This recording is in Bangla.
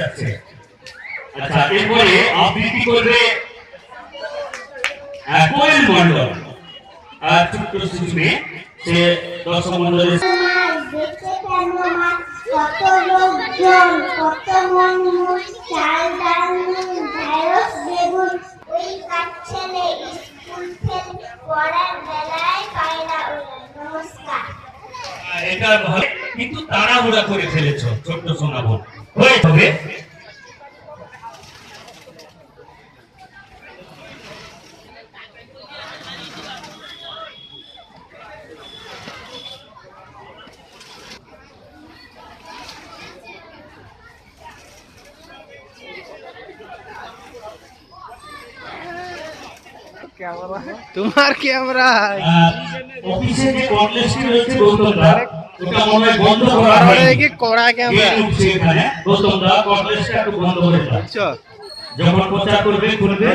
যাচ্ছে। আচ্ছা, এরপরে আবৃত্তি করবে কোয়েল মণ্ডল, ছোট্ট শিশু মেয়ে, সে দর্শক মণ্ডলের কত লোকজন, কত মানুষ, চাল ডাল ঢেঁড়স বেগুন, ওই কাচ্ছেলে স্কুল ফেল পড়ার বেলায় পায়রা ওড়ায়। নমস্কার। এটা ভালো, কিন্তু তাড়াহুড়া করে ফেলেছো ছোট্ট সোনা বোন, হয়ে হবে। তোমার ক্যামেরা অফিসে যে কর্ডলেসটি রয়েছে গৌতমদা, ওটা মনে হয় বন্ধ করা হয়নি। কি কড়া ক্যামেরা এখানে গৌতমদা কর্ডলেসটা একটু বন্ধ করে দাও। বুঝছো যখন প্রচার করবে খুলবে।